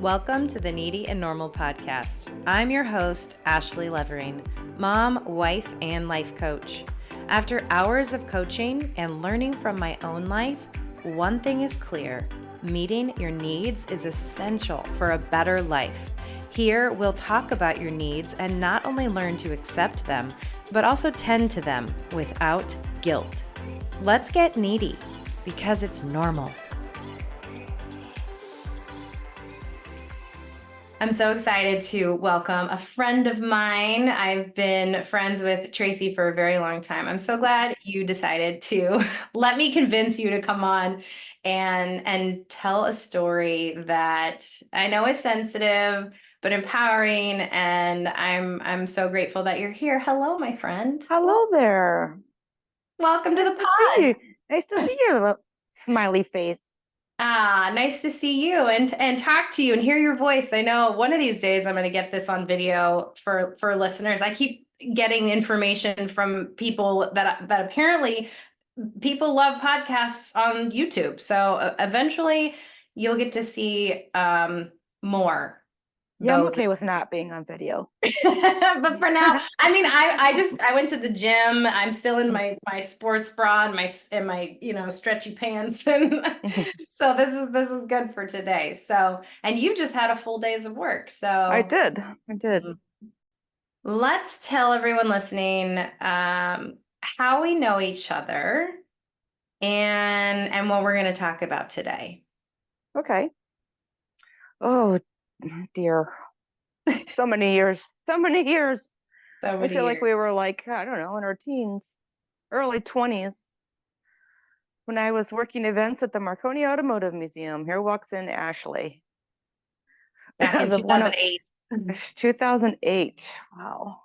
Welcome to the Needy and Normal podcast. I'm your host, Ashley Levering, mom, wife, and life coach. After hours of coaching and learning from my own life, one thing is clear: meeting your needs is essential for a better life. Here, we'll talk about your needs and not only learn to accept them, but also tend to them without guilt. Let's get needy because it's normal. I'm so excited to welcome a friend of mine. I've been friends with Tracey for a very long time. I'm so glad you decided to let me convince you to come on and tell a story that I know is sensitive but empowering, and I'm so grateful that you're here. Hello, my friend. Hello there. Welcome to the Nice to see pod. you. Nice to see your smiley face. Nice to see you and talk to you and hear your voice. I know one of these days I'm going to get this on video for listeners. I keep getting information from people that apparently people love podcasts on YouTube. So eventually you'll get to see more Yeah, I'm those. okay with not being on video. But for now, I mean, I went to the gym. I'm still in my sports bra and my stretchy pants, and so this is good for today. So, and you just had a full days of work, so I did. let's tell everyone listening how we know each other and what we're going to talk about today. Okay. Oh dear. So many years. So many years. So I many feel like years. we were like, I don't know, in our teens, early 20s. When I was working events at the Marconi Automotive Museum. Here walks in Ashley. Back in The one of 2008. 2008. Wow.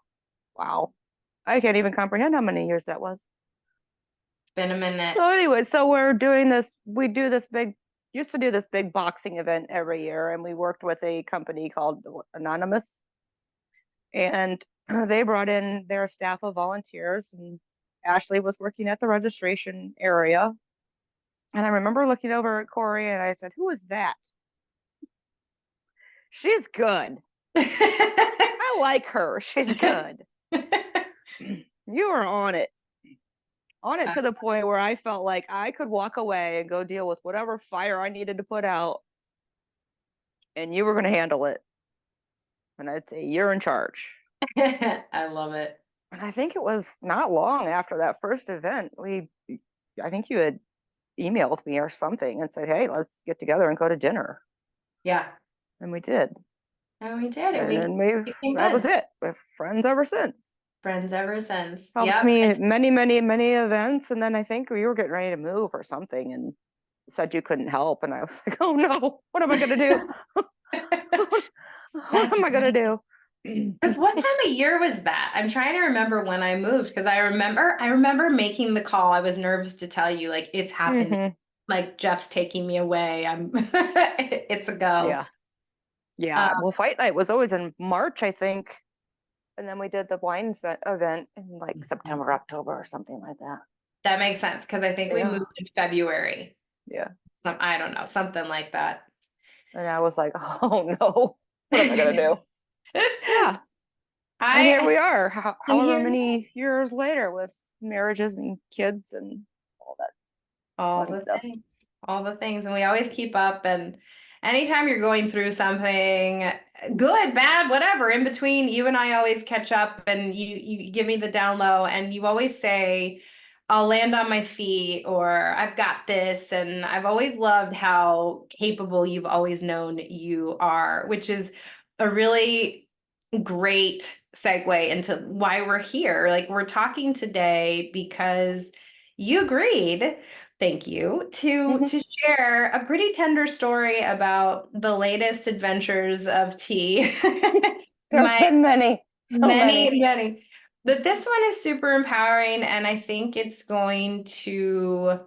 Wow. I can't even comprehend how many years that was. It's been a minute. So anyway, so we used to do this big boxing event every year, and we worked with a company called Anonymous, and they brought in their staff of volunteers, and Ashley was working at the registration area. And I remember looking over at Corey and I said, "Who is that? She's good. I like her. She's good." You are on it. On it to the point where I felt like I could walk away and go deal with whatever fire I needed to put out, and you were going to handle it. And I'd say, "You're in charge." I love it. And I think it was not long after that first event, I think you had emailed me or something and said, "Hey, let's get together and go to dinner." Yeah. And we did. And we did it. And became that was good. it. We're friends ever since. Friends ever since. Helped Yep. me at many, many, many events. And then I think we were getting ready to move or something and said you couldn't help. And I was like, "Oh no, what am I going to do?" What am I going to do? Because what time of year was that? I'm trying to remember when I moved, because I remember making the call. I was nervous to tell you, like, it's happening. Mhm. Like, Jeff's taking me away. It's a go. Yeah. Yeah. Well, fight night was always in March, I think. And then we did the wine event in like September, October, or something like that. That makes sense, because I think we Yeah. moved in February. Yeah. I don't know, something like that. And I was like, "Oh no, what am I going to do?" Yeah. And here we are, however Here many years later, with marriages and kids and all that all fun the stuff. things, all the things. And we always keep up. And anytime you're going through something good, bad, whatever, in between, you and I always catch up, and you give me the down low, and you always say, "I'll land on my feet," or "I've got this." And I've always loved how capable you've always known you are, which is a really great segue into why we're here. Like, we're talking today because you agreed, thank you, to share a pretty tender story about the latest adventures of T. There's My been many, so many. many. But this one is super empowering, and I think it's going to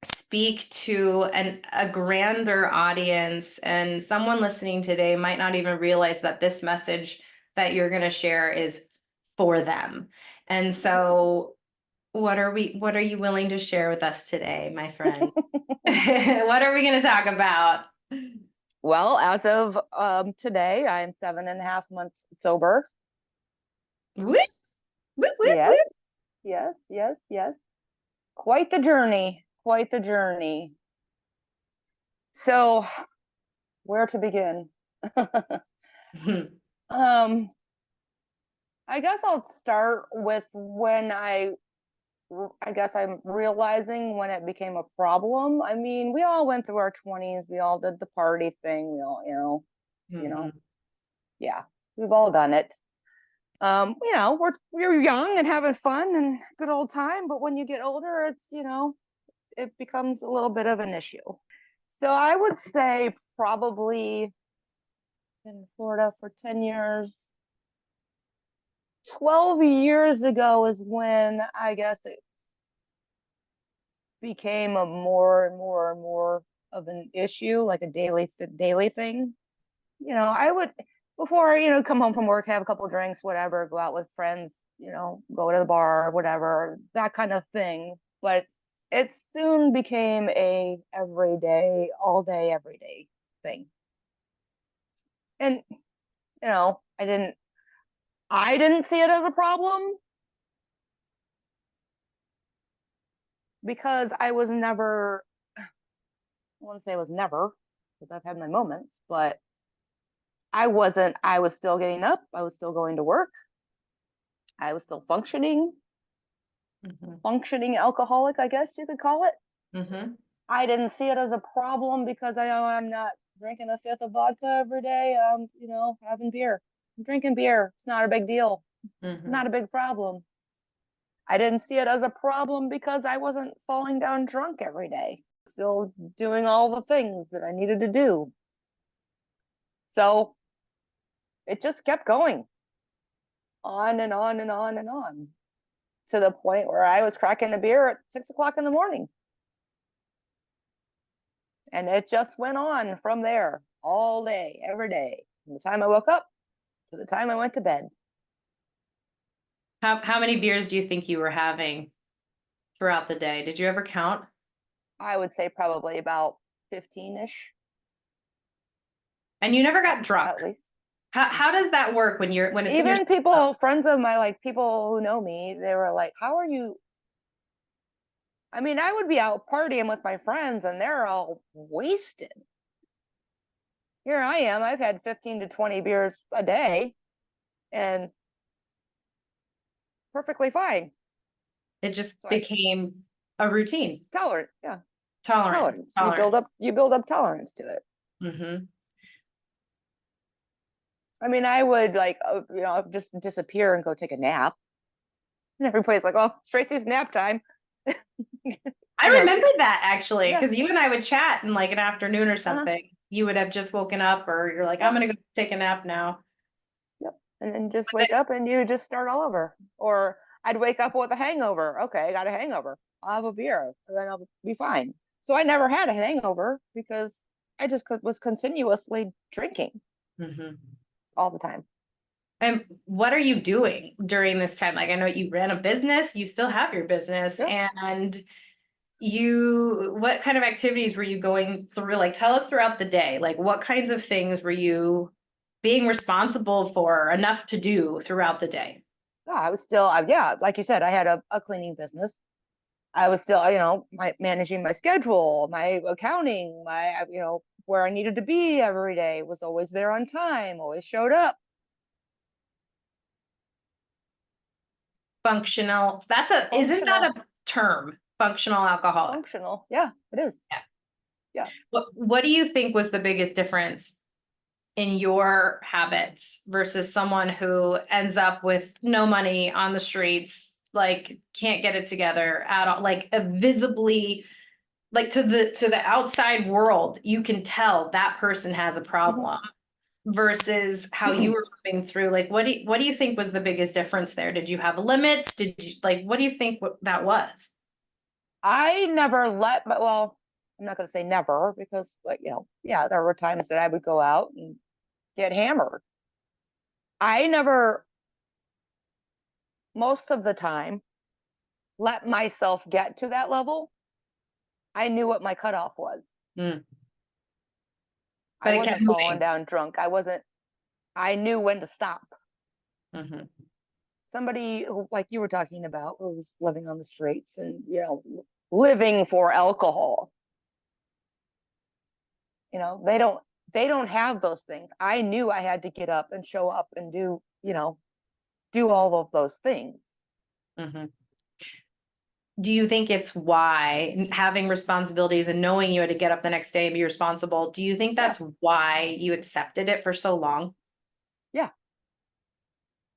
speak to a grander audience, and someone listening today might not even realize that this message that you're going to share is for them. And so what are you willing to share with us today, my friend? What are we going to talk about? Well, as of today, I'm 7.5 months sober. Whoop, whoop, whoop, Yes, whoop. yes, yes, yes. Quite the journey. Quite the journey. So, where to begin? um, I guess I'll start with when I guess I'm realizing when it became a problem. I mean, we all went through our 20s. We all did the party thing. We all, Mhm. yeah, we've all done it. We're young and having fun and good old time, but when you get older, it becomes a little bit of an issue. So I would say probably in Florida for 10 years, 12 years ago is when I guess it became a more and more and more of an issue, like a daily thing. I would before, come home from work, have a couple of drinks, whatever, go out with friends, go to the bar, whatever, that kind of thing. But it soon became a everyday, all day, everyday thing. And, I didn't see it as a problem because I was never, I want to say I was never, because I've had my moments, but I was still getting up, I was still going to work, I was still Mhm. functioning alcoholic, I guess you could call it. Mhm. I didn't see it as a problem because I know I'm not drinking a fifth of vodka every day. Having beer. I'm drinking beer. It's not a big deal. Mhm. Not a big problem. I didn't see it as a problem because I wasn't falling down drunk every day. Still doing all the things that I needed to do. So it just kept going on and on and on and on to the point where I was cracking a beer at 6 o'clock in the morning. And it just went on from there all day, every day. From the time I woke up to the time I went to bed. How many beers do you think you were having throughout the day? Did you ever count? I would say probably about 15-ish And you never at, got drunk. at least. How does that work when it's in your Even people, friends of my, like people who know me, they were like, how are you? I mean, I would be out partying with my friends and they're all wasted. Here I am. I've had 15 to 20 beers a day and perfectly fine. it just So I became a routine? tolerant, yeah, Tolerant, tolerance. tolerance. You build up tolerance to it. Mm-hmm. I mean, I would like, just disappear and go take a nap. And everybody's like, "Oh, it's Tracy's nap time." I you know, remember that actually, yeah, because you and I would chat in like an afternoon or uh-huh, something. You would have just woken up, or you're like, I'm yep, gonna go take a nap now. yep. And then just Was wake it up and you just start all over. Or I'd wake up with a hangover. Okay, I got a hangover. I'll have a beer, and then I'll be fine. So I never had a hangover because I just was continuously drinking Mhm. all the time. And what are you doing during this time? Like, I know you ran a business, you still have your business, Yep. and what kind of activities were you going through? Like, tell us throughout the day, like, what kinds of things were you being responsible for enough to do throughout the day? Yeah, I was still, yeah, like you said, I had a cleaning business. I was still, managing my schedule, my accounting, where I needed to be every day, was always there on time, always showed up. Functional, isn't that Functional, a term? Functional alcoholic. functional. Yeah, it is. Yeah. Yeah. What do you think was the biggest difference in your habits versus someone who ends up with no money on the streets, like can't get it together at all, like visibly, like to the outside world, you can tell that person has a Mhm. problem versus how you were moving through. Like, what do you think was the biggest difference there? Did you have limits? Did you like what do you think that was? I never well, I'm not going to say never because, like, yeah, there were times that I would go out and get hammered. I never, most of the time, let myself get to that level. I knew what my cutoff was. Mm, I But it kept wasn't falling moving. down drunk. I knew when to stop. Hmm. Somebody who, like you were talking about, who was living on the streets and, living for alcohol, they don't have those things. I knew I had to get up and show up and do all of those things. Hmm. Do you think it's why having responsibilities and knowing you had to get up the next day and be responsible, do you think Yeah, that's why you accepted it for so long? yeah.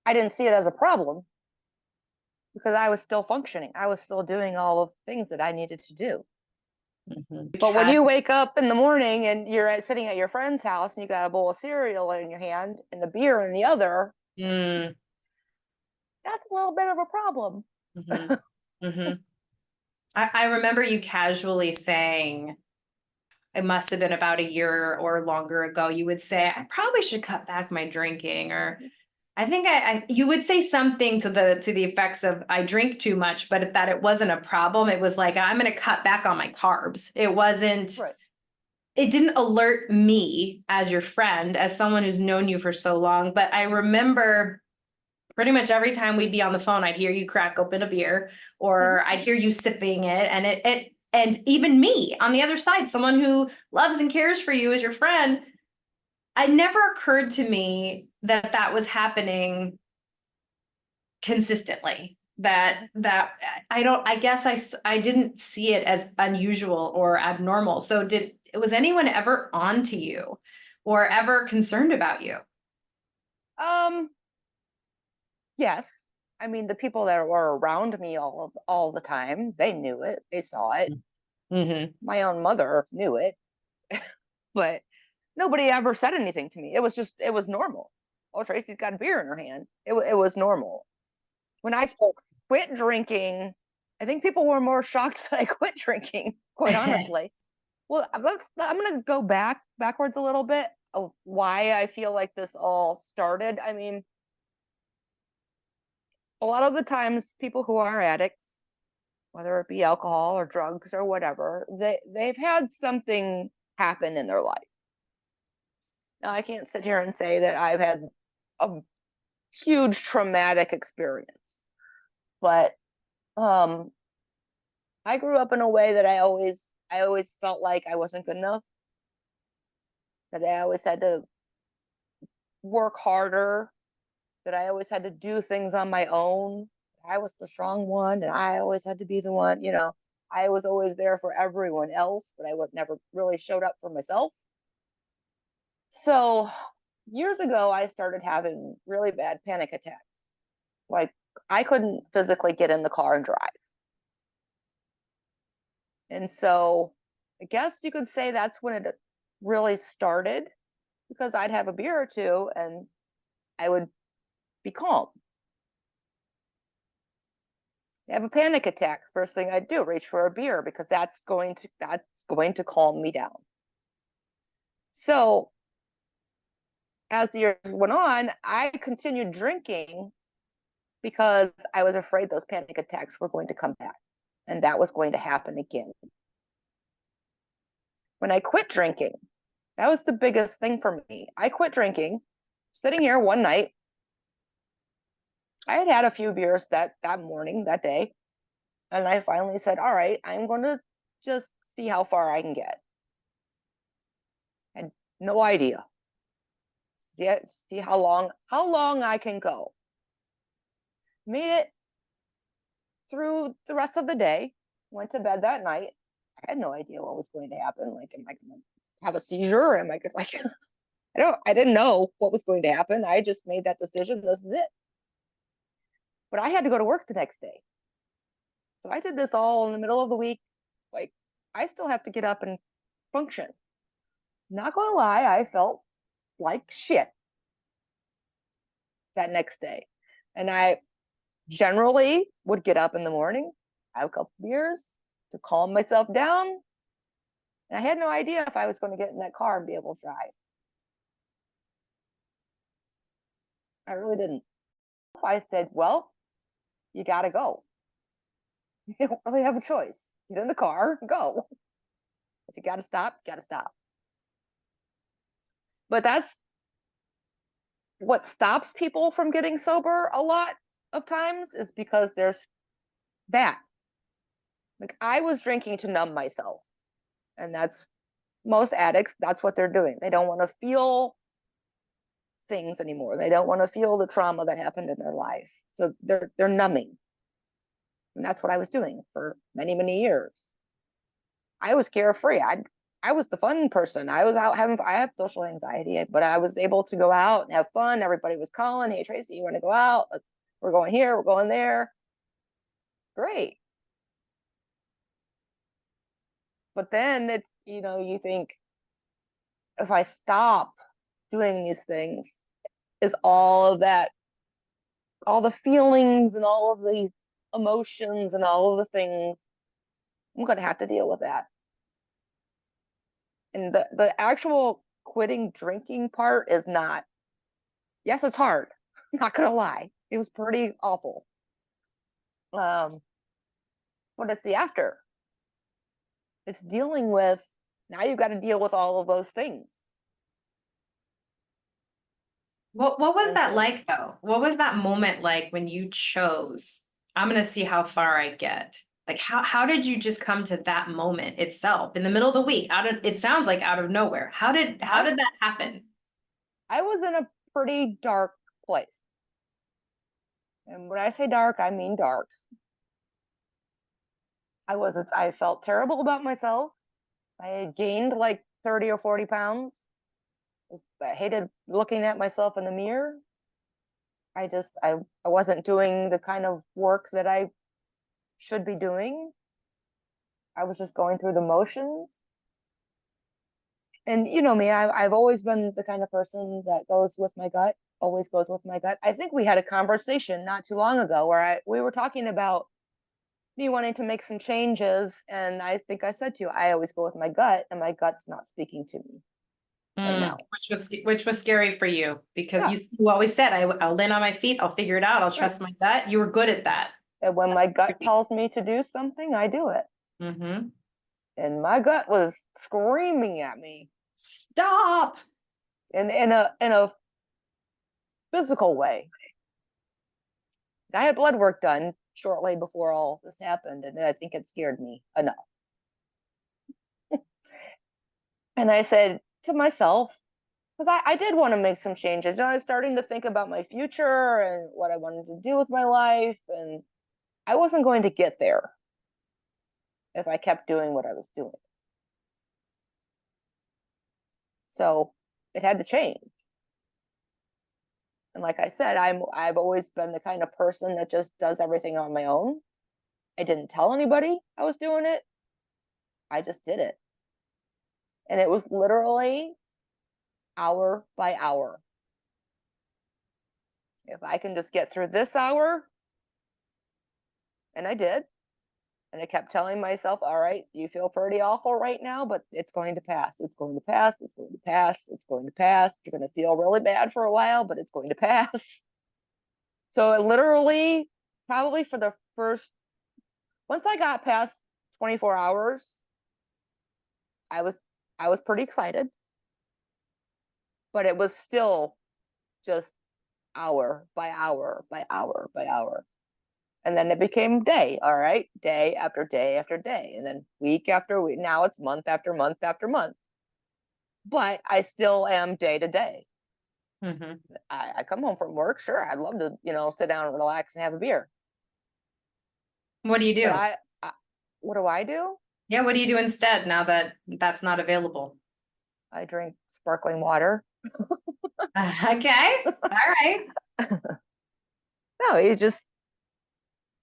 I didn't see it as a problem because I was still functioning. I was still doing all of the things that I needed to do. Hmm. But when you wake up in the morning and you're sitting at your friend's house and you got a bowl of cereal in your hand and the beer in the other, Mm, that's a little bit of a problem. hmm. Hmm. I remember you casually saying, it must have been about a year or longer ago, you would say, I probably should cut back my drinking, or I think you would say something to the effects of I drink too much, but that it wasn't a problem. It was like, I'm going to cut back on my carbs. Right. It didn't alert me as your friend, as someone who's known you for so long. But I remember pretty much every time we'd be on the phone, I'd hear you crack open a beer Mhm. or I'd hear you sipping it. And even me on the other side, someone who loves and cares for you as your friend, it never occurred to me that that was happening consistently. That I guess I didn't see it as unusual or abnormal. So was anyone ever on to you or ever concerned about you? Um, yes. I mean, the people that were around me all the time, they knew it. They saw it. Mm-hmm. My own mother knew it, but nobody ever said anything to me. It was normal. Oh, Tracy's got a beer in her hand. It was normal. When I quit drinking, I think people were more shocked that I quit drinking, quite honestly. Well, I'm going to go backwards a little bit of why I feel like this all started. I mean, a lot of the times people who are addicts, whether it be alcohol or drugs or whatever, they've had something happen in their life. Now, I can't sit here and say that I've had a huge traumatic experience, but um I grew up in a way that I always felt like I wasn't good enough, that I always had to work harder, that I always had to do things on my own. I was the strong one and I always had to be the one. I was always there for everyone else, but I would never really showed up for myself. So years ago, I started having really bad panic attacks. Like I couldn't physically get in the car and drive. And so I guess you could say that's when it really started because I'd have a beer or two and I would be calm. Have a panic attack. First thing I'd do, reach for a beer because that's going to calm me down. So as the years went on, I continued drinking because I was afraid those panic attacks were going to come back and that was going to happen again. When I quit drinking, that was the biggest thing for me. I quit drinking, sitting here one night. I had had a few beers that morning, that day, and I finally said, "All right, I'm going to just see how far I can get." I had no idea. Yet, see how long I can go. Made it through the rest of the day. Went to bed that night. I had no idea what was going to happen. Like, am I going to have a seizure? Am I like? I didn't know what was going to happen. I just made that decision. This is it. But I had to go to work the next day. So I did this all in the middle of the week. Like, I still have to get up and function. Not gonna lie, I felt like shit that next day. And I generally would get up in the morning, have a couple beers to calm myself down. And I had no idea if I was going to get in that car and be able to drive. I really didn't. I said, well, you got to go. You don't really have a choice. Get in the car, go. If you got to stop, you got to stop. But that's what stops people from getting sober a lot of times, is because there's that. Like, I was drinking to numb myself, and that's most addicts, that's what they're doing. They don't want to feel things anymore. They don't want to feel the trauma that happened in their life. So they're numbing. And that's what I was doing for many, many years. I was carefree. I was the fun person. I was out having, I have social anxiety, but I was able to go out and have fun. Everybody was calling, hey, Tracey, you want to go out? We're going here, we're going there. Great. But then it's, you think, if I stop doing these things, is all of that, all the feelings and all of the emotions and all of the things, I'm going to have to deal with that. And the actual quitting drinking part is not, yes, it's hard. I'm not going to lie. It was pretty awful. But it's the after. It's dealing with, now you've got to deal with all of those things. What was And that so like though? What was that moment like when you chose, I'm gonna see how far I get? Like how did you just come to that moment itself in the middle of the week? It sounds like out of nowhere. How I, did that happen? I was in a pretty dark place. And when I say dark, I mean dark. I felt terrible about myself. I had gained like 30 or 40 pounds. I hated looking at myself in the mirror. I wasn't doing the kind of work that I should be doing. I was just going through the motions. And you know me, I've always been the kind of person that goes with my gut, always goes with my gut. I think we had a conversation not too long ago where we were talking about me wanting to make some changes, and I think I said to you, I always go with my gut, and my gut's not speaking to me right now. Which was scary for you because Yeah, you always said I'll land on my feet, I'll figure it out, I'll right. trust my gut. You were good at that. And when my That's gut great. tells me to do something, I do it. Mm-hmm. And my gut was screaming at me Stop. in a physical way. I had blood work done shortly before all this happened, and I think it scared me enough. And I said to myself, because I did want to make some changes. I was starting to think about my future and what I wanted to do with my life, and I wasn't going to get there if I kept doing what I was doing. So it had to change. And like I said, I've always been the kind of person that just does everything on my own. I didn't tell anybody I was doing it. I just did it. And it was literally hour by hour. If I can just get through this hour, and I did, and I kept telling myself, all right, you feel pretty awful right now, but it's going to pass. It's going to pass. It's going to pass. It's going to pass. You're going to feel really bad for a while, but it's going to pass. So it literally, probably for the first, once I got past 24 hours, I was I was pretty excited, but it was still just hour by hour by hour by hour. And then it became day, all right, day after day after day, and then week after week. Now it's month after month after month. But I still am day to day. Mm-hmm. I come home from work, sure, I'd love to, sit down and relax and have a beer. What do you But do? what do I do? Yeah, what do you do instead now that that's not available? I drink sparkling water. Okay. All right. No, it just,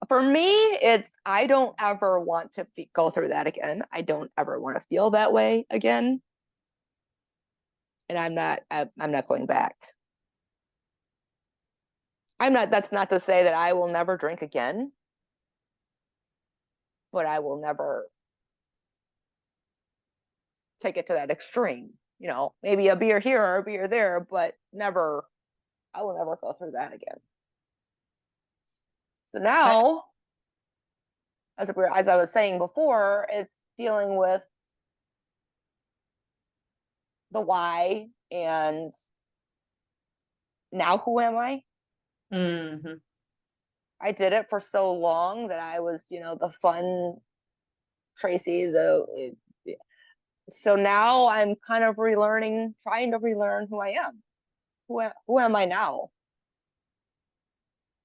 for me, it's, I don't ever want to go through that again. I don't ever want to feel that way again. And I'm not going back. That's not to say that I will never drink again, but I will never take it to that extreme. Maybe a beer here or a beer there, but never, I will never go through that again. So now, as I was saying before, it's dealing with the why, and now who am I? Hmm. I did it for so long that I was, the fun Tracy, so now I'm kind of relearning, trying to relearn who I am. Who am I now?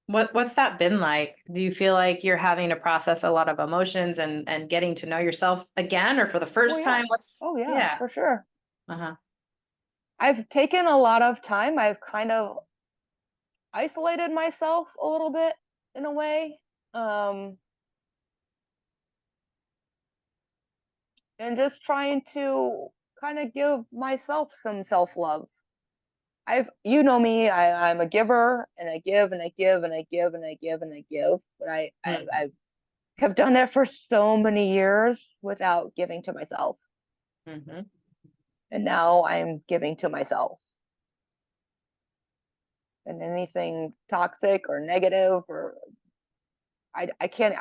What's that been like? Do you feel like you're having to process a lot of emotions and getting to know yourself again, or for the Oh first yeah. time? What's Oh yeah, yeah. for sure. Uh-huh. I've taken a lot of time. I've kind of isolated myself a little bit in a way. Um, and just trying to kind of give myself some self-love. You know me, I'm a giver, and I give and I give and I give and I give and I give, but I have done that for so many years without giving to myself. Mm-hmm. And now I'm giving to myself. And anything toxic or negative, or I can't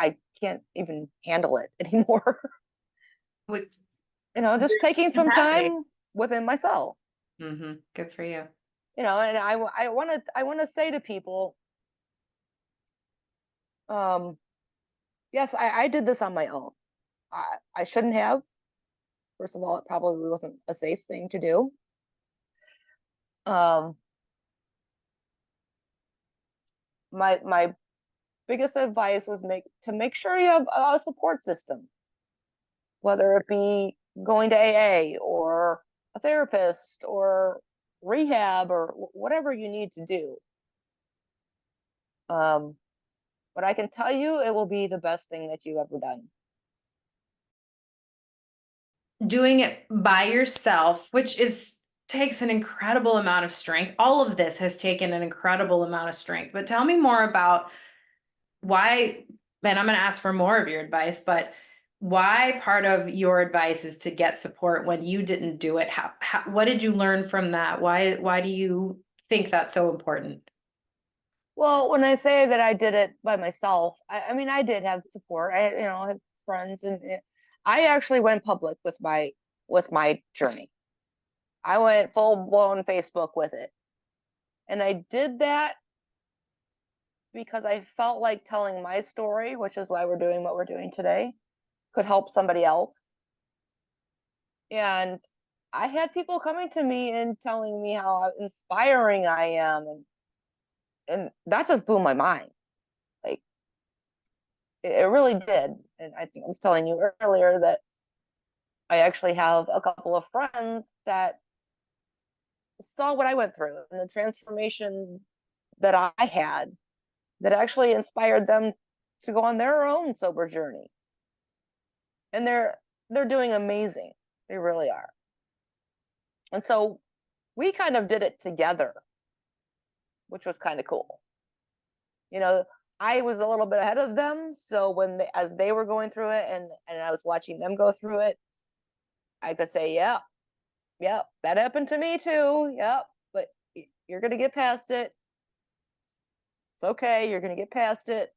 even handle it anymore. With Just there's taking some capacity. time within myself. Mm-hmm. Good for you. And I want to say to people, um, yes, I did this on my own. I shouldn't have. First of all, it probably wasn't a safe thing to do. Um, my biggest advice was make sure you have a support system, whether it be going to AA or a therapist or rehab or whatever you need to do. Um, but I can tell you, it will be the best thing that you've ever done. Doing it by yourself, which is takes an incredible amount of strength. All of this has taken an incredible amount of strength. But tell me more about why, and I'm going to ask for more of your advice, but why part of your advice is to get support when you didn't do it? What did you learn from that? Why do you think that's so important? Well, when I say that I did it by myself, I mean I did have support. I had friends, and I actually went public with my journey. I went full blown Facebook with it, and I did that because I felt like telling my story, which is why we're doing what we're doing today, could help somebody else. And I had people coming to me and telling me how inspiring I am, and that just blew my mind. Like it really did. And I think I was telling you earlier that I actually have a couple of friends that saw what I went through and the transformation that I had, that actually inspired them to go on their own sober journey. And they're doing amazing. They really are. And so we kind of did it together, which was kind of cool. You know, I was a little bit ahead of them, so as they were going through it, and I was watching them go through it, I could say, yeah, yeah, that happened to me too. Yep, but you're gonna get past it. It's okay. You're gonna get past it.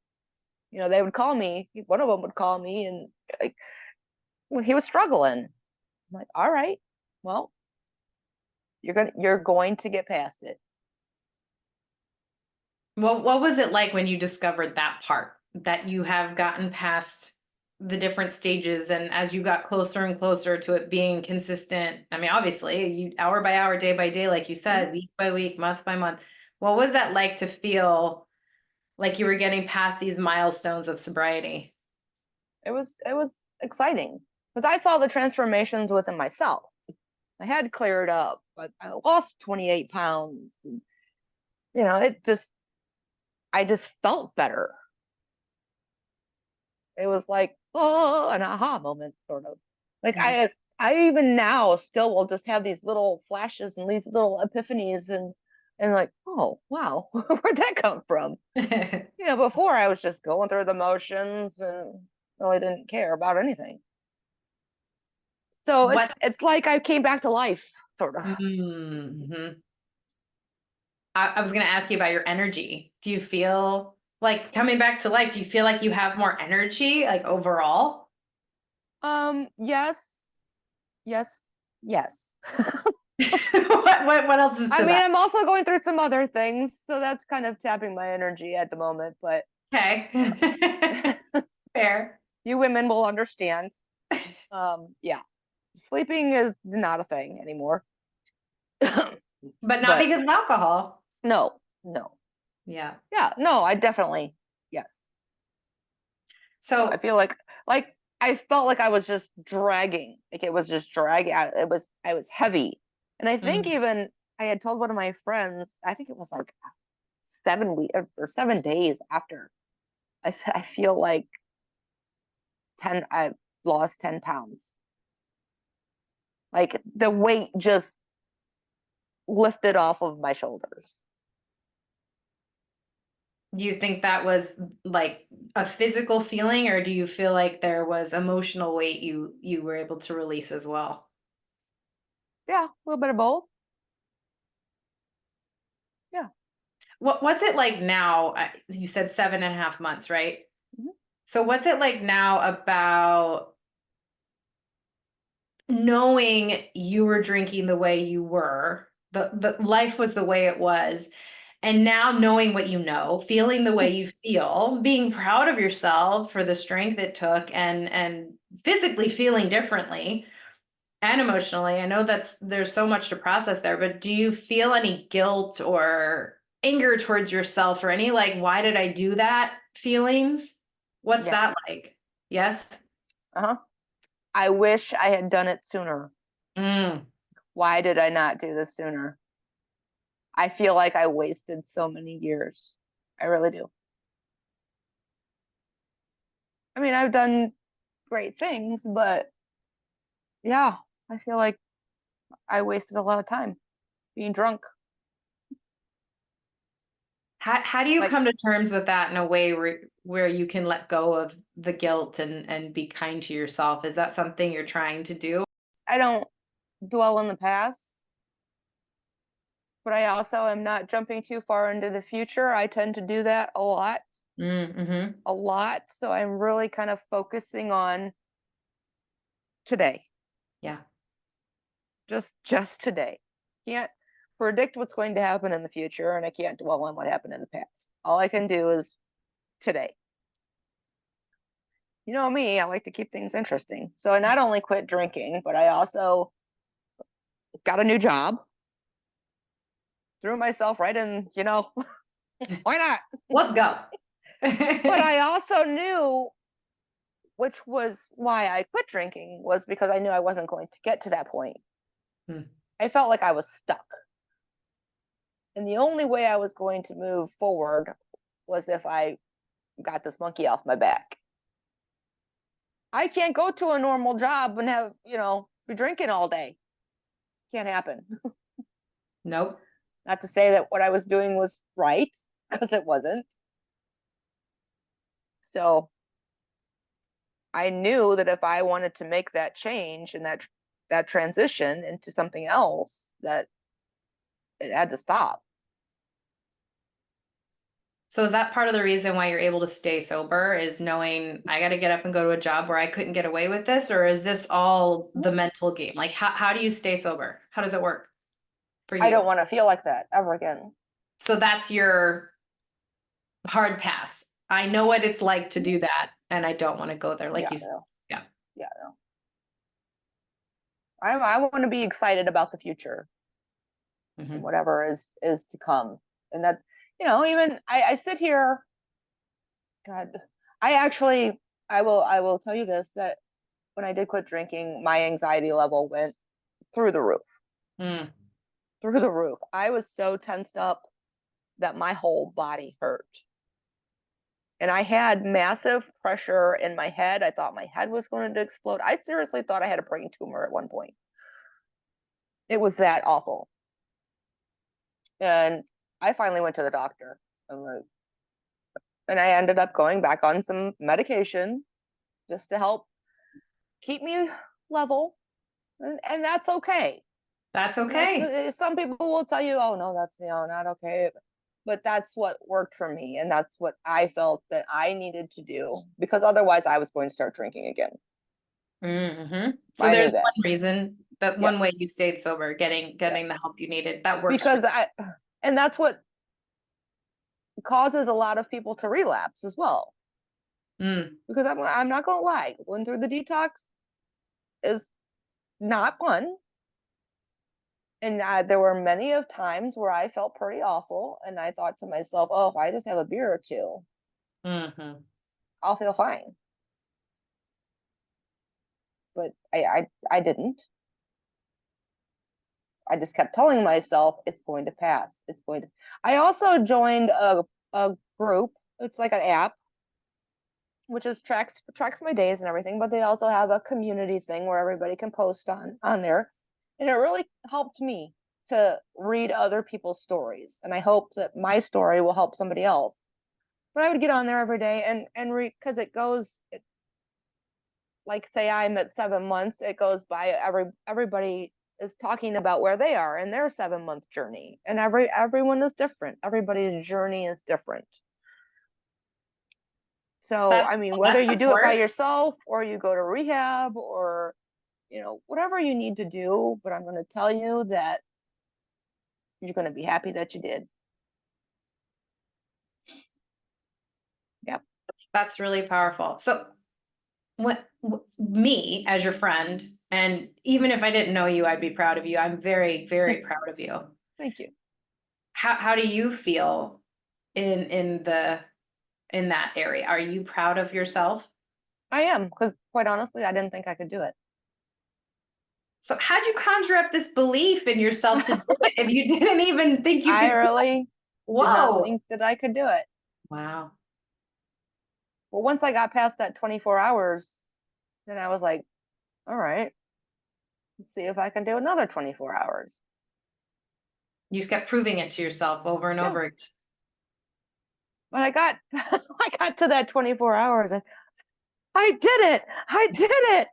They would call me. One of them would call me, and like, well, he was struggling. I'm like, all right, well, you're going to get past it. Well, what was it like when you discovered that part, that you have gotten past the different stages and as you got closer and closer to it being consistent? I mean, obviously, you hour by hour, day by day, like you Mhm. said, week by week, month by month. What was that like to feel like you were getting past these milestones of sobriety? It was exciting because I saw the transformations within myself. I had cleared up, but I lost 28 pounds. I just felt better. It was like, oh, an aha moment, sort of. Like I even now still will just have these little flashes and these little epiphanies, and like, oh wow, where'd that come from? Before I was just going through the motions and really didn't care about anything. So it's What? it's like I came back to life, sort of. Mhm. I was going to ask you about your energy. Do you feel like coming back to life? Do you feel like you have more energy, like overall? Yes, yes, yes. What else is I to mean, that? I'm also going through some other things, so that's kind of tapping my energy at the moment, but Okay. Fair. you women will understand. Yeah, sleeping is not a thing anymore. But not But because of alcohol. no, no. Yeah. Yeah, no, I definitely, yes. No, I So, feel like I felt like I was just dragging. Like it was just dragging. I was heavy. And I think mm, even I had told one of my friends, I think it was like 7 weeks or 7 days after I said, I feel like 10, I've lost 10 pounds. Like the weight just lifted off of my shoulders. you think that was like a physical feeling, or do you feel like there was emotional weight you were able to release as well? Yeah, a little bit of both. Yeah. What's it like now? You said 7.5 months, right? Mhm. So what's it like now about knowing you were drinking the way you were, the life was the way it was, and now knowing what you know, feeling the way you feel, being proud of yourself for the strength it took, and physically feeling differently and emotionally. I know there's so much to process there, but do you feel any guilt or anger towards yourself or any like why did I do that feelings? What's Yes. that like? Yes. Uh-huh. I wish I had done it sooner. Mm. Why did I not do this sooner? I feel like I wasted so many years. I really do. I mean, I've done great things, but yeah, I feel like I wasted a lot of time being drunk. How do you Like, come to terms with that in a way where you can let go of the guilt and be kind to yourself? Is that something you're trying to do? I don't dwell in the past, but I also am not jumping too far into the future. I tend to do that a lot, Mm-hmm. a lot. So I'm really kind of focusing on today, Yeah. just today. Can't predict what's going to happen in the future, and I can't dwell on what happened in the past. All I can do is today. You know me, I like to keep things interesting. So I not only quit drinking, but I also got a new job, threw myself right in, why not? Let's go. But I also knew, which was why I quit drinking, was because I knew I wasn't going to get to that point. Hmm. I felt like I was stuck. And the only way I was going to move forward was if I got this monkey off my back. I can't go to a normal job and have, be drinking all day. Can't happen. Nope. Not to say that what I was doing was right, because it wasn't. So I knew that if I wanted to make that change and that transition into something else, that it had to stop. So is that part of the reason why you're able to stay sober is knowing I got to get up and go to a job where I couldn't get away with this, or is this all the mental game? Like how do you stay sober? How does it work for I don't you? want to feel like that ever again. So that's your hard pass. I know what it's like to do that, and I don't want to go there. Like Yeah, you, no, yeah. yeah, no. I want to be excited about the future and Hmm. whatever is to come. And that's, even I sit here, God, I actually, I will tell you this, that when I did quit drinking, my anxiety level went through the roof, Mm. through the roof. I was so tensed up that my whole body hurt. And I had massive pressure in my head. I thought my head was going to explode. I seriously thought I had a brain tumor at one point. It was that awful. And I finally went to the doctor. I'm like, and I ended up going back on some medication just to help keep me level. And that's okay. That's That's okay. some people will tell you, oh no, that's not okay. But that's what worked for me, and that's what I felt that I needed to do because otherwise I was going to start drinking again. Hmm. So I there's knew that. one reason that Yeah, one way you stayed sober, yeah. getting the help you needed. That works for Because and that's what causes a lot of people to relapse as well. mm, Because I'm not gonna lie, going through the detox is not fun. And there were many of times where I felt pretty awful, and I thought to myself, "Oh, if I just have a beer or two, hmm. I'll feel fine." But I didn't. I just kept telling myself it's going to pass. It's going to. I also joined a group. It's like an app, which is tracks my days and everything. But they also have a community thing where everybody can post on there, and it really helped me to read other people's stories. And I hope that my story will help somebody else. But I would get on there every day and read because like say I'm at 7 months, it goes by everybody is talking about where they are in their 7 month journey, and everyone is different. Everybody's journey is different. So I mean, whether That's you do it by support. yourself or you go to rehab or whatever you need to do, but I'm going to tell you that you're going to be happy that you did. Yep. That's really powerful. So what me as your friend, and even if I didn't know you, I'd be proud of you. I'm very, very proud of you. Thank you. How do you feel in that area? Are you proud of yourself? I am, because quite honestly, I didn't think I could do it. So how'd you conjure up this belief in yourself to do it if you didn't even think you I could do it? really did not Whoa. think that I could do it. Wow. But once I got past that 24 hours, then I was like, all right, let's see if I can do another 24 hours. You just kept proving it to yourself over and Yeah. over again. When I got I got to that 24 hours and I did it. I did it.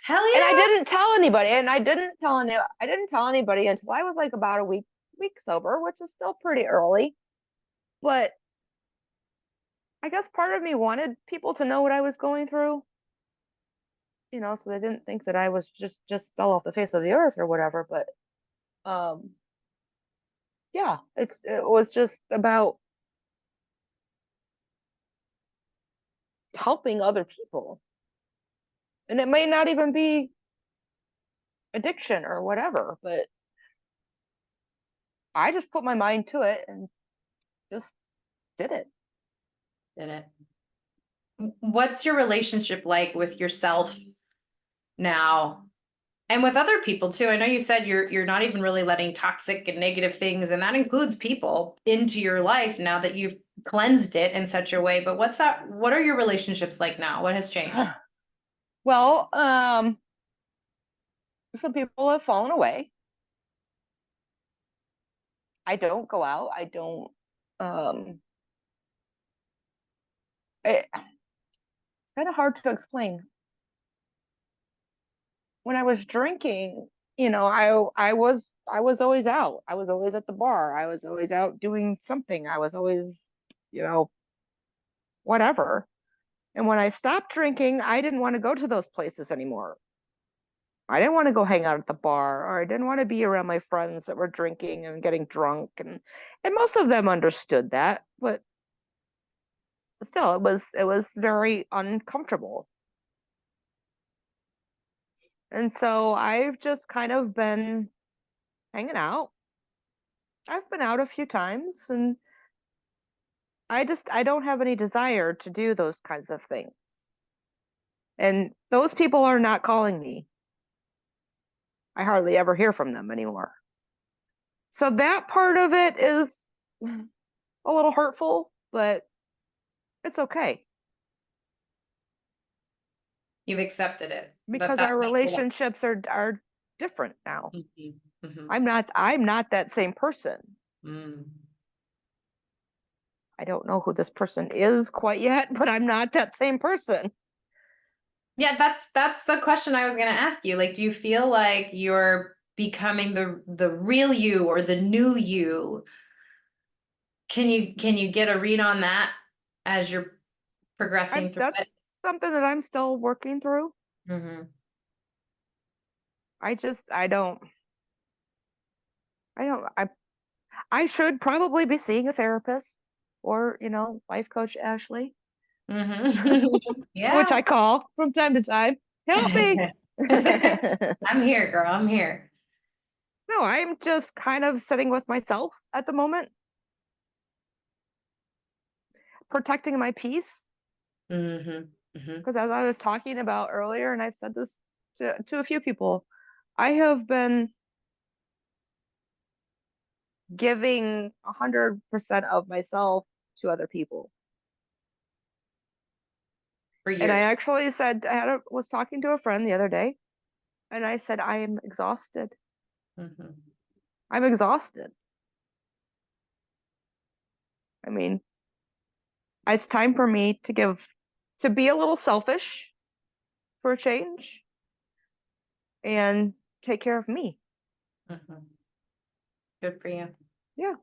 Hell And I yeah. didn't tell anybody. And I didn't tell anybody until I was like about a week sober, which is still pretty early. But I guess part of me wanted people to know what I was going through, so they didn't think that I was just fell off the face of the earth or whatever. But um yeah, it was just about helping other people. And it may not even be addiction or whatever, but I just put my mind to it and just did it. Did it. What's your relationship like with yourself now and with other people too? I know you said you're not even really letting toxic and negative things, and that includes people, into your life now that you've cleansed it in such a way. But what are your relationships like now? What has changed? Well, some people have fallen away. I don't go out. I don't um it's kind of hard to explain. When I was drinking, I was always out. I was always at the bar. I was always out doing something. I was always, you know, whatever. And when I stopped drinking, I didn't want to go to those places anymore. I didn't want to go hang out at the bar, or I didn't want to be around my friends that were drinking and getting drunk, and most of them understood that, but still it was very uncomfortable. And so I've just kind of been hanging out. I've been out a few times, and I don't have any desire to do those kinds of things. And those people are not calling me. I hardly ever hear from them anymore. So that part of it is a little hurtful, but it's okay You've accepted it. because That our makes a lot. relationships are different now. Mhm, mhm, I'm not that same person. mm. I don't know who this person is quite yet, but I'm not that same person. Yeah, that's the question I was going to ask you. Like, do you feel like you're becoming the real you or the new you? Can you get a read on that as you're I'm progressing through it? That's something that I'm still working through. Hmm. I don't, I don't, I should probably be seeing a therapist or, life coach Ashley, which Yeah. I call from time to time. Help me. I'm here, girl. I'm here. No, I'm just kind of sitting with myself at the moment, protecting my peace. Hmm. Hmm. Because as I was talking about earlier, and I've said this to a few people, I have been giving 100% of myself to other people. For And I years. actually said, was talking to a friend the other day, and I said, I am exhausted. Hmm. I'm exhausted. I mean, it's time for me to be a little selfish for a change and take care of me. Hmm. Good for you. Yeah.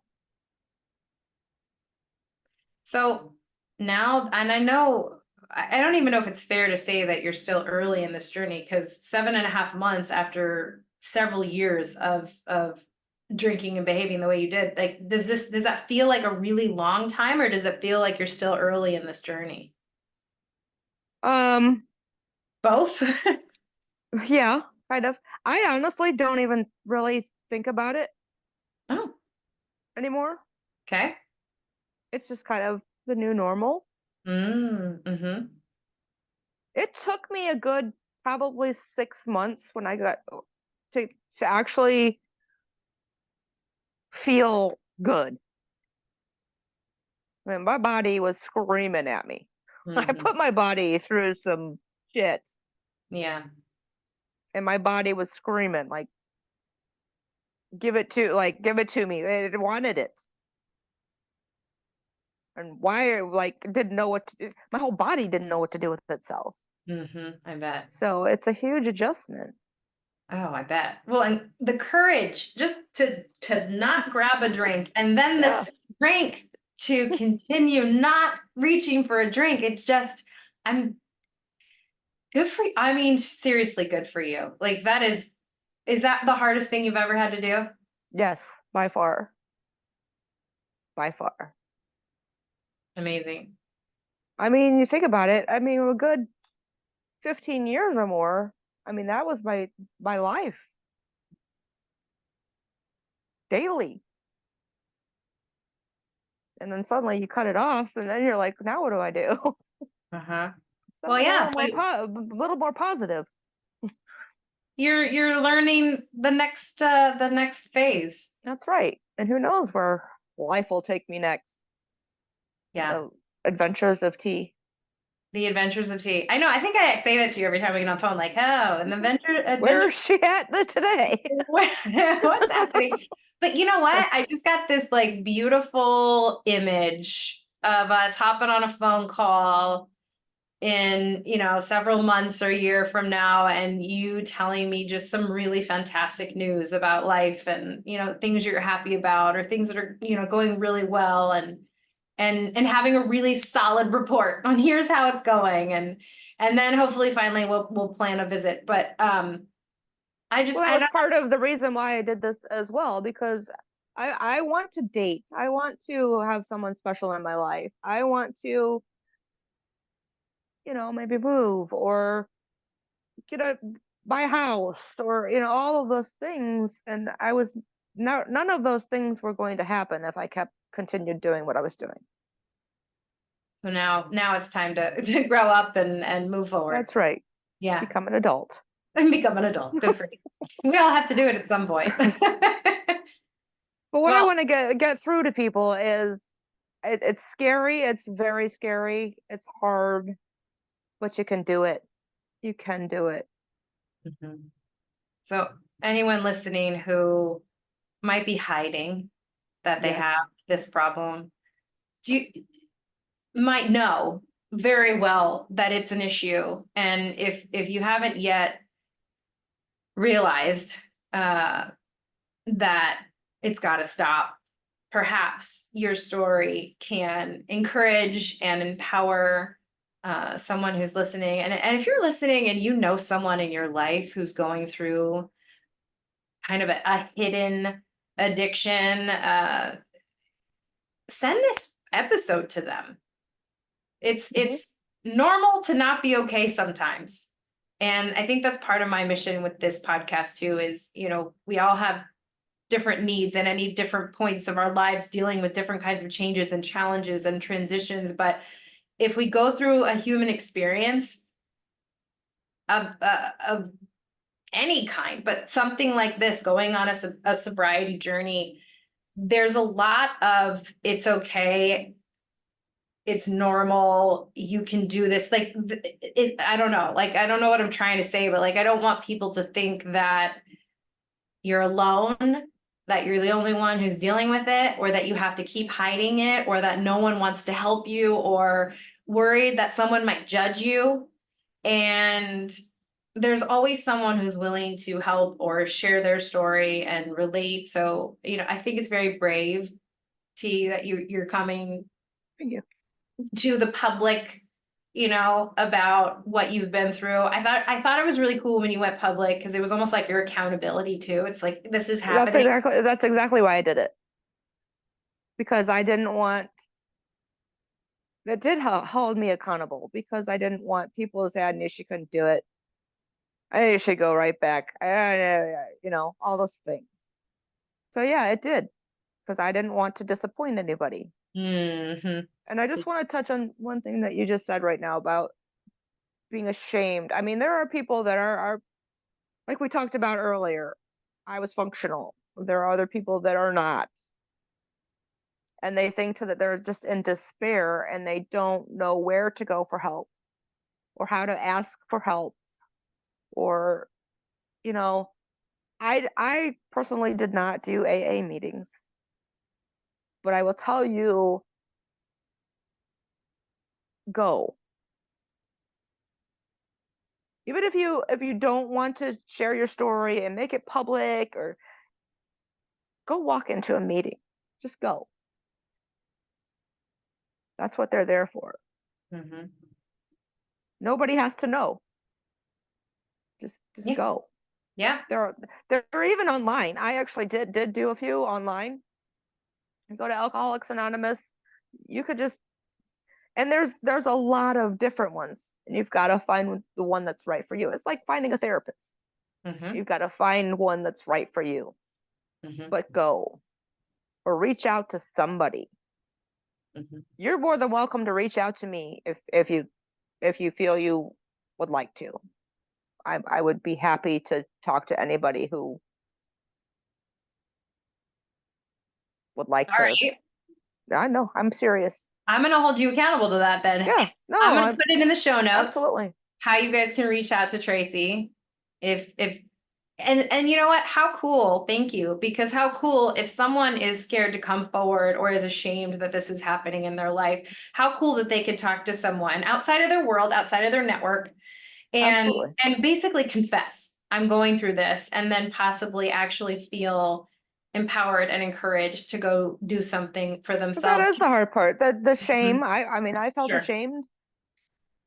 So now, and I know, I don't even know if it's fair to say that you're still early in this journey, because 7.5 months after several years of drinking and behaving the way you did, like, does that feel like a really long time, or does it feel like you're still early in this journey? Um, Both? yeah, kind of. I honestly don't even really think about it Oh, anymore. okay. It's just kind of the new normal. Mm-hmm. It took me a good probably 6 months when I got to to actually feel good. I mean, my body was screaming at me. I Mm-hmm. put my body through some shit, Yeah. and my body was screaming like, give it to me." It wanted it, and why like didn't know what to do. My whole body didn't know what to do with itself. Mm-hmm. I bet. So it's a huge adjustment. Oh, I bet. Well, and the courage just to not grab a drink, and then the Yeah. strength to continue not reaching for a drink. It's just, I'm good for you. I mean, seriously, good for you. Like, is that the hardest thing you've ever had to do? Yes, by far, by far. Amazing. I mean, you think about it. I mean, a good 15 years or more. I mean, that was my life daily. And then suddenly you cut it off, and then you're like, now what do I do? Uh-huh. Well, Something a yeah. little So a little more positive. you're learning the next phase. That's right. And who knows where life will take me next? Yeah. The adventures of tea. The Adventures of Tea. I know. I think I say that to you every time we get on the phone. Like, oh, an Where adventure. is she at today? What's happening? But you know what? I just got this like beautiful image of us hopping on a phone call in, several months or a year from now, and you telling me just some really fantastic news about life, and, things you're happy about, or things that are, going really well, and having a really solid report on here's how it's going, and then hopefully finally we'll plan a visit. But I just Well, that I was don't. part of the reason why I did this as well, because I want to date. I want to have someone special in my life. I want to, maybe move or get a buy a house or all of those things. And I was none of those things were going to happen if I kept continued doing what I was doing. So now it's time to grow up and move forward. That's right. Yeah. Become an adult. And become an adult. Good for you. We all have to do it at some point. But what I Well, want to get through to people is it's scary. It's very scary. It's hard, but you can do it. You can do it. mhm. So anyone listening who might be hiding that they Yes. have this problem, do you might know very well that it's an issue. And if you haven't yet realized uh that it's got to stop, perhaps your story can encourage and empower someone who's listening. And if you're listening and you know someone in your life who's going through kind of a hidden addiction, send this episode to them. It's normal to not be okay sometimes. And I think that's part of my mission with this podcast too, is, we all have different needs and any different points of our lives dealing with different kinds of changes and challenges and transitions. But if we go through a human experience of any kind, but something like this, going on a sobriety journey, there's a lot of it's okay, it's normal, you can do this. Like I don't know, like I don't know what I'm trying to say, but like I don't want people to think that you're alone, that you're the only one who's dealing with it, or that you have to keep hiding it, or that no one wants to help you, or worried that someone might judge you. And there's always someone who's willing to help or share their story and relate. So, I think it's very brave, T, that you're coming Thank you. to the public, about what you've been through. I thought it was really cool when you went public, because it was almost like your accountability too. It's like, this is happening. That's exactly why I did it. Because I didn't want, that did hold me accountable, because I didn't want people to say I knew she couldn't do it. I knew she'd go right back. All those things. So yeah, it did, because I didn't want to disappoint anybody. Mm-hmm. And I just want to touch on one thing that you just said right now about being ashamed. I mean, there are people that are like we talked about earlier. I was functional. There are other people that are not. And they think that they're just in despair and they don't know where to go for help or how to ask for help. Or, you know, I personally did not do AA meetings, but I will tell you, go. Even if you don't want to share your story and make it public, or go walk into a meeting. Just go. That's what they're there for. Mm-hmm. Nobody has to know. Just Yeah. go. Yeah. They're even online. I actually did do a few online. Go to Alcoholics Anonymous. You could just, and there's a lot of different ones, and you've got to find the one that's right for you. It's like finding a therapist. Mm-hmm. You've got to find one that's right for you. Mm-hmm. But go, or reach out to somebody. Mm-hmm. You're more than welcome to reach out to me if you feel you would like to. I would be happy to talk to anybody who would like All to. right. I know, I'm serious. I'm going to hold you accountable to that then. Yeah, I'm no, going to I put it in the show notes, absolutely. how you guys can reach out to Tracey. If and you know what? How cool. Thank you. Because how cool if someone is scared to come forward or is ashamed that this is happening in their life. How cool that they could talk to someone outside of their world, outside of their network, and Absolutely. basically confess, I'm going through this, and then possibly actually feel empowered and encouraged to go do something for But that themselves. is the hard part. The Mhm. shame. I mean, I felt Sure. ashamed.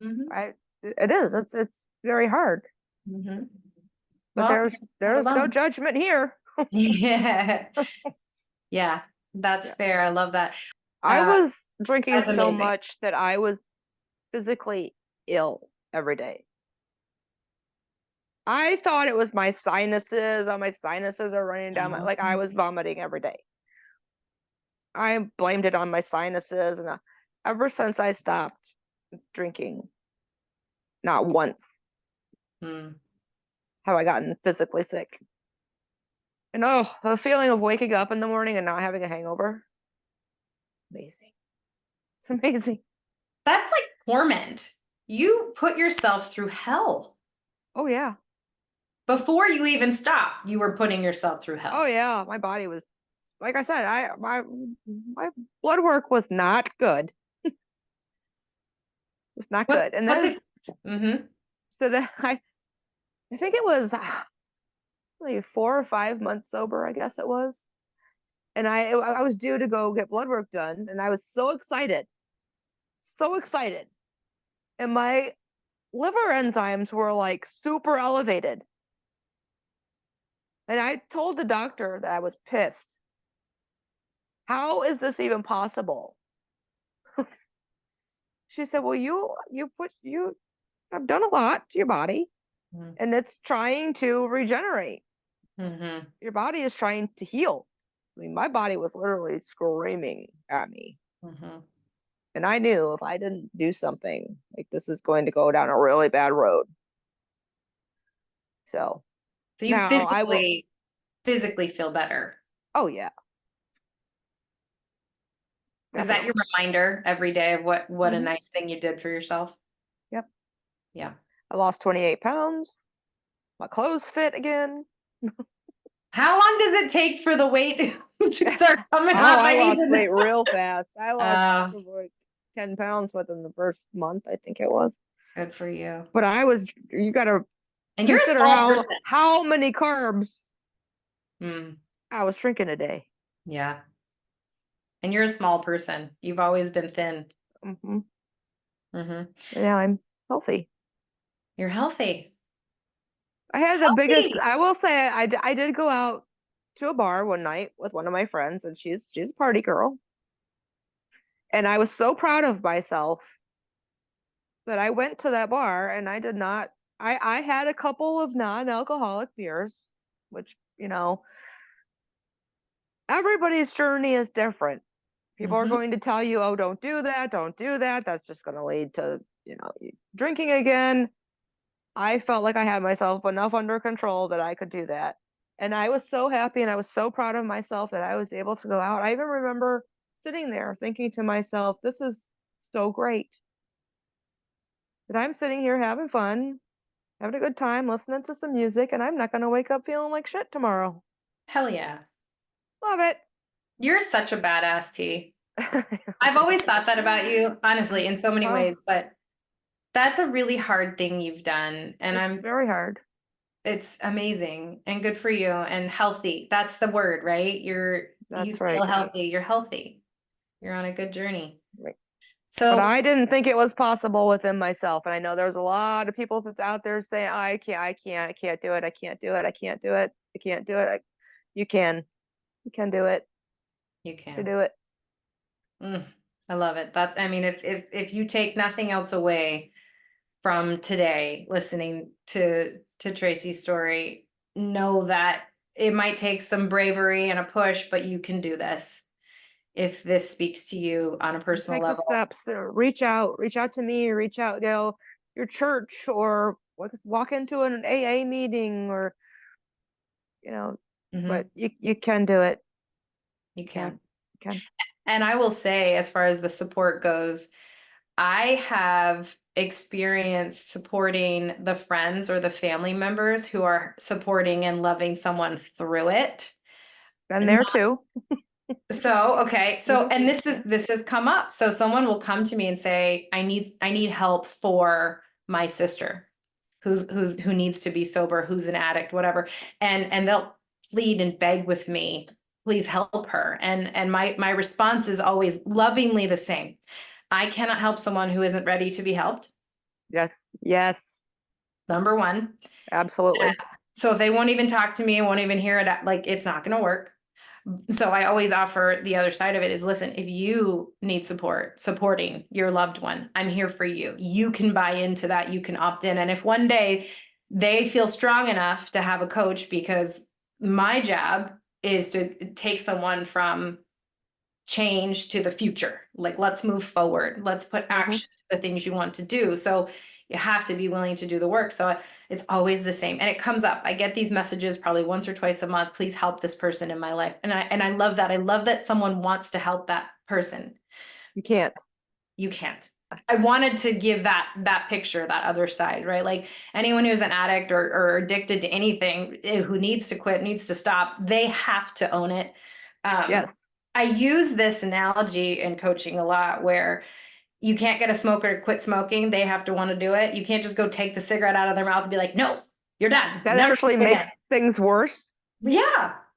Hmm. I it is. It's very hard. Hmm. But Well, not there's no alone. judgment here. Yeah. Yeah, that's Yeah. fair. I love that. I Uh, was drinking that's so amazing. much that I was physically ill every day. I thought it was my sinuses. All my sinuses are running down my, like I was vomiting every day. I blamed it on my sinuses, and ever since I stopped drinking, not once Mm. have I gotten physically sick. And oh, the feeling of waking up in the morning and not having a hangover, amazing. It's amazing. That's like torment. You put yourself through hell. Oh yeah. Before you even stop, you were putting yourself through Oh hell. yeah. My body was, like I said, my blood work was not good. It was not What's good. And what's then it? Mm-hmm. so then I think it was maybe 4 or 5 months sober, I guess it was. And I was due to go get blood work done, and I was so excited, and my liver enzymes were like super elevated. And I told the doctor that I was pissed. How is this even possible? She said, "Well, you have done a lot to your body, and it's trying to regenerate. Mm-hmm. Your body is trying to heal." I mean, my body was literally screaming at me. Mm-hmm. And I knew if I didn't do something, like this is going to go down a really bad road. So So you now I will, physically feel better. oh yeah, Is that your definitely. reminder every day of what a Hmm. nice thing you did for yourself? Yep. Yeah. I lost 28 pounds. My clothes fit again. How long does it take for the weight to start coming Oh, off? I I need lost to know. weight real fast. I lost Uh, like 10 pounds within the first month, I think it was. Good for you. But you got to And you're a consider small person. how many carbs Mm, I was drinking a day. yeah. And you're a small person. You've always been thin. Hmm. Hmm. Now I'm healthy. You're healthy. I had the biggest, Healthy. I will say, I did go out to a bar one night with one of my friends, and she's a party girl. And I was so proud of myself that I went to that bar and I did not, I had a couple of non-alcoholic beers, which, everybody's journey is different. People are Hmm. going to tell you, oh, don't do that, don't do that. That's just going to lead to, drinking again. I felt like I had myself enough under control that I could do that. And I was so happy and I was so proud of myself that I was able to go out. I even remember sitting there thinking to myself, this is so great that I'm sitting here having fun, having a good time, listening to some music, and I'm not going to wake up feeling like shit tomorrow. Hell yeah. Love it. You're such a badass, T. I've always thought that about you, honestly, in so many Well, ways, but that's a really hard thing you've done. And it's very hard. it's amazing and good for you and healthy. That's the word, right? You That's feel right. healthy. You're healthy. You're on a good journey. Right. But So, I didn't think it was possible within myself. And I know there's a lot of people that's out there saying, "Oh, I can't do it. I can't do it. I can't do it. I can't do it." You can. You can do it. you You can can. do it. Mm, I love it. That's, I mean, if you take nothing else away from today, listening to Tracy's story, know that it might take some bravery and a push, but you can do this if this speaks to you on a personal Take the level. steps. Reach out to me. Reach out, your church, or walk into an AA meeting, or you know. But Hmm. you can do it. You You can. can. You can. And I will say, as far as the support goes, I have experienced supporting the friends or the family members who are supporting and loving someone through it. Been there too. So, okay. So, Hmm. and Yeah. this has come up. So someone will come to me and say, I need help for my sister who needs to be sober, who's an addict, whatever. And they'll plead and beg with me, please help her. And my response is always lovingly the same. I cannot help someone who isn't ready to be helped. Yes. Yes. Number one. Absolutely. So if they won't even talk to me, won't even hear it, like it's not going to work. So I always offer the other side of it is, listen, if you need support, supporting your loved one, I'm here for you. You can buy into that. You can opt in. And if one day they feel strong enough to have a coach, because my job is to take someone from change to the future. Like, let's move forward. Let's put Hmm. action to the things you want to do. So you have to be willing to do the work. So it's always the same. And it comes up. I get these messages probably once or twice a month. Please help this person in my life. And I love that. I love that someone wants to help that person. You can't. You can't. I wanted to give that picture, that other side, right? Like anyone who's an addict or addicted to anything, who needs to quit, needs to stop, they have to own it. Um, Yes. I use this analogy in coaching a lot where you can't get a smoker to quit smoking. They have to want to do it. You can't just go take the cigarette out of their mouth and be like, no, you're done. That Never actually smoke again. makes things worse. Yeah,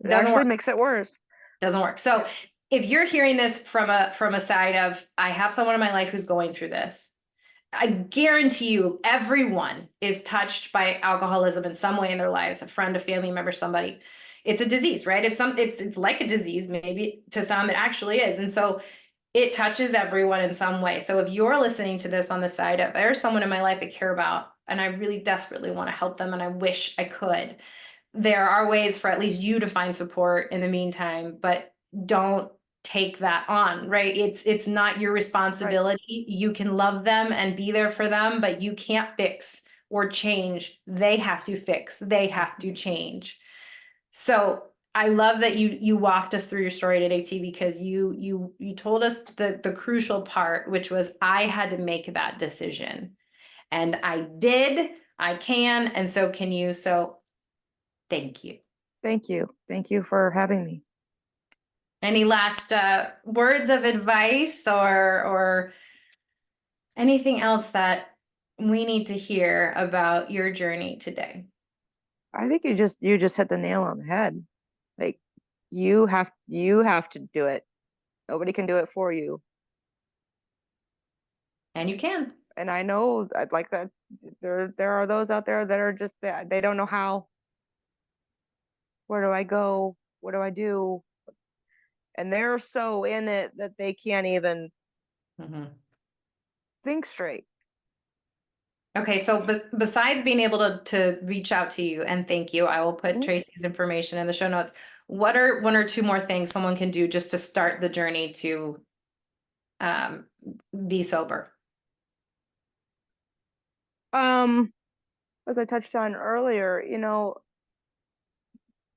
it It doesn't actually work. makes it worse. Doesn't work. So if you're hearing this from a side of, I have someone in my life who's going through this, I guarantee you everyone is touched by alcoholism in some way in their lives, a friend, a family member, somebody. it's a disease, right? It's like a disease, maybe to some it actually is. And so it touches everyone in some way. So if you're listening to this on the side of there's someone in my life I care about and I really desperately want to help them and I wish I could, there are ways for at least you to find support in the meantime, but don't take that on, right? It's not your Right. responsibility. You can love them and be there for them, but you can't fix or change. They have to fix. They have to change. So I love that you walked us through your story today, T, because you told us the crucial part, which was I had to make that decision. And I did, I can, and so can you. So thank you. Thank you. Thank you for having me. Any last words of advice or anything else that we need to hear about your journey today? I think you just hit the nail on the head. Like you have to do it. Nobody can do it for you. And you can. And I know I'd like that there are those out there that are just that they don't know how. Where do I go? What do I do? And they're so in it that they can't even Mhm. think straight. Okay, so besides being able to reach out to you and thank you, I will put Mhm. Tracey's information in the show notes. What are one or two more things someone can do just to start the journey to um, be sober? Um, as I touched on earlier,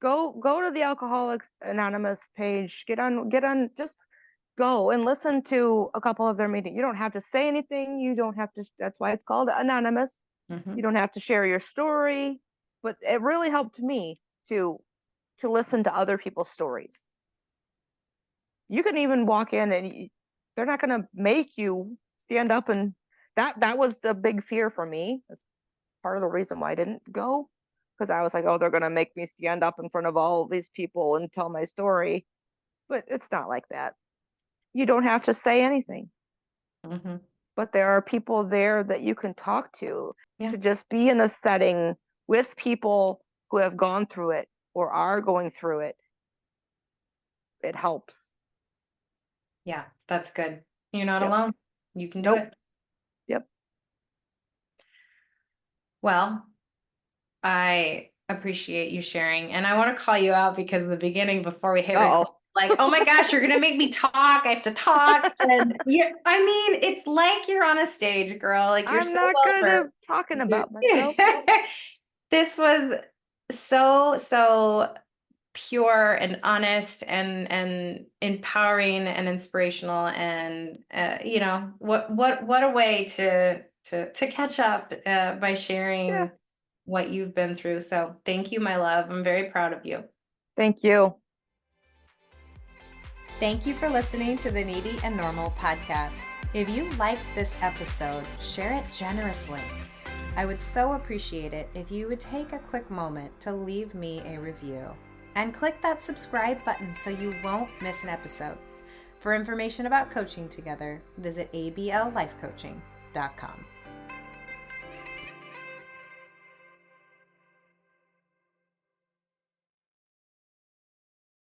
go to the Alcoholics Anonymous page. Get on just go and listen to a couple of their meetings. You don't have to say anything. You don't have to, that's why it's called anonymous. You Hmm. don't have to share your story, but it really helped me to listen to other people's stories. You can even walk in and they're not going to make you stand up, and that was the big fear for me. That's part of the reason why I didn't go, because I was like, oh, they're going to make me stand up in front of all of these people and tell my story. But it's not like that. You don't have to say anything, Hmm. but there are people there that you can talk Yeah, to just be in a setting with people who have gone through it or are going through it. It helps. yeah, that's good. You're not Yep. alone. You can do Nope. it. Yep. Well, I appreciate you sharing. And I want to call you out because in the beginning, before we hit record, Uh-oh. like, oh my gosh, you're going to make me talk. I have to talk. And I mean, it's like you're on a stage, girl. Like you're I'm so not well good at versed. talking about myself. This was so pure and honest and empowering and inspirational. And what a way to catch up by Yeah. sharing what you've been through. So thank you, my love. I'm very proud of you. Thank you. Thank you for listening to the Needy and Normal podcast. If you liked this episode, share it generously. I would so appreciate it if you would take a quick moment to leave me a review and click that subscribe button so you won't miss an episode. For information about coaching together, visit ablifecoaching.com.